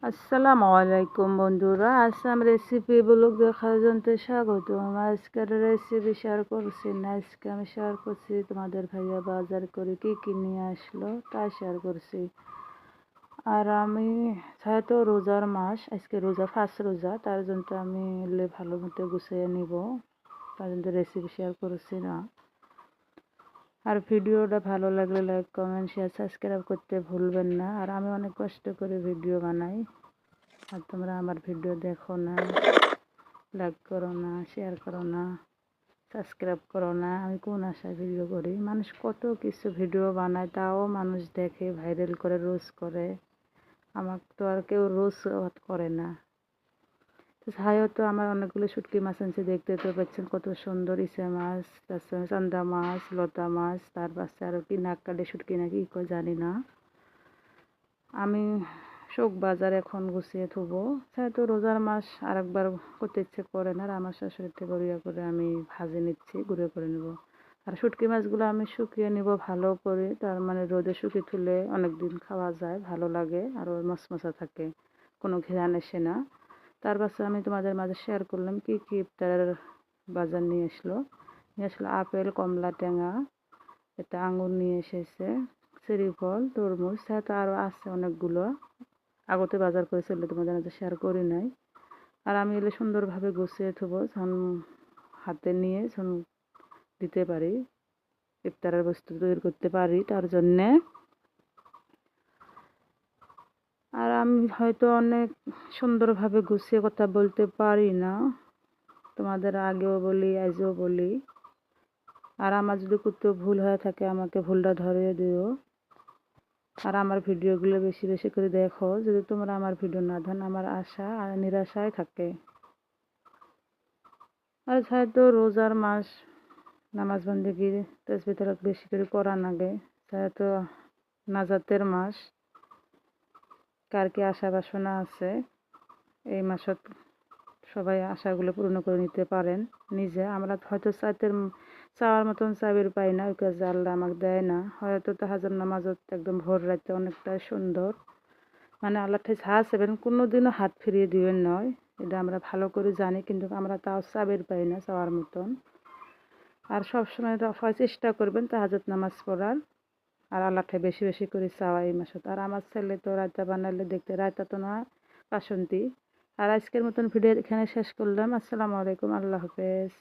আসসালামু আলাইকুম বন্ধুরা, আসাম রেসিপি ব্লগ দেখার জন্য স্বাগতম। আজকের রেসিপি শেয়ার করছি না, আজকে আমি শেয়ার করছি তোমাদের ভাইয়া বাজার করে কি কি নিয়ে আসলো তা শেয়ার করছি। আর আমি যেহেতু রোজার মাস, আজকে রোজা ফার্স্ট রোজা, তার জন্য আমি ভালো মতো গুছিয়ে নিব, তার জন্য রেসিপি শেয়ার করছি না। আর ভিডিওটা ভালো লাগলে লাইক কমেন্ট শেয়ার সাবস্ক্রাইব করতে ভুলবেন না। আর আমি অনেক কষ্ট করে ভিডিও বানাই, আর তোমরা আমার ভিডিও দেখো না, লাইক করো না, শেয়ার করো না, সাবস্ক্রাইব করো না। আমি কোন আশায় ভিডিও করি? মানুষ কত কিছু ভিডিও বানায়, তাও মানুষ দেখে, ভাইরাল করে, রোজ করে। আমাকে তো আর কেউ রোজ করে না। তো তো আমার অনেকগুলো শুটকি মাছ আনছে, দেখতে তো পাচ্ছেন কত সুন্দর। ইসে মাছ, তারপরে চান্দা মাছ, লতা মাছ, তার পাশে আরও কি নাককাটে শুটকি নাকি কই জানি না। আমি শোক বাজার এখন গুছিয়ে থুবো, যেহেতু রোজার মাস আর একবার করতে ইচ্ছে করে না। আর আমার শাশুড়িতে গড়িয়া করে আমি ভাজি নিচ্ছি, গুঁড়ো করে নেব। আর শুটকি মাছগুলো আমি শুকিয়ে নিব ভালো করে, তার মানে রোদে শুকিয়ে তুলে অনেক দিন খাওয়া যায়, ভালো লাগে, আর মশমশা থাকে, কোনো ঘেরান আসে না। তার পাশে আমি তোমাদের মাঝে শেয়ার করলাম কি কি ইফতারের বাজার নিয়ে আসলো আপেল, কমলা, টেঙা, এটা আঙুর নিয়ে এসেছে, চেরি ফল, তরমুজ, সাথে আরও আছে অনেকগুলো। আগতে বাজার করে চললে তোমাদের মাঝে শেয়ার করি নাই। আর আমি এলে সুন্দরভাবে গুছিয়ে থবো, যখন হাতে নিয়ে যখন দিতে পারি, ইফতারের বস্তু তৈরি করতে পারি, তার জন্যে। আর আমি হয়তো অনেক সুন্দরভাবে গুছিয়ে কথা বলতে পারি না, তোমাদের আগেও বলি, আজও বলি। আর আমার যদি কোথাও ভুল হয়ে থাকে আমাকে ভুলটা ধরিয়ে দিও। আর আমার ভিডিওগুলো বেশি বেশি করে দেখো। যদি তোমরা আমার ভিডিও না দেন, আমার আশা আর নিরাশায় থাকে। আর যেহেতু রোজার মাস, নামাজ বন্দেগী তাসবিহ তালাওয়াত বেশি করে করা লাগে, যেহেতু নাজাতের মাস। কার কি আশা বাসনা আছে এই মাসত, সবাই আশাগুলো পূর্ণ করে নিতে পারেন নিজে। আমরা হয়তো চাওয়ার মতন চাবির পাই না, ওই কাজে আল্লাহ আমাকে দেয় না। হয়তো তাহাজ্জুদ নামাজত একদম ভোর রাতে অনেকটাই সুন্দর, মানে আল্লাহ যা চাইবেন কোনোদিনও হাত ফিরিয়ে দিবেন নয়, এটা আমরা ভালো করে জানি, কিন্তু আমরা তাও চাবির পাই না চাওয়ার মতন। আর সবসময় চেষ্টা করবেন তাহাজ্জুদ নামাজ পড়ার, আর আল্লাহকে বেশি বেশি করে চাওয়া এই মাসত। আর আমার ছেলে তো রায়তা বানালে দেখতে, রায়তা তো না, কাসন্তি। আর আজকের মতন ভিডিও এখানে শেষ করলাম। আসসালামু আলাইকুম, আল্লাহ হাফেজ।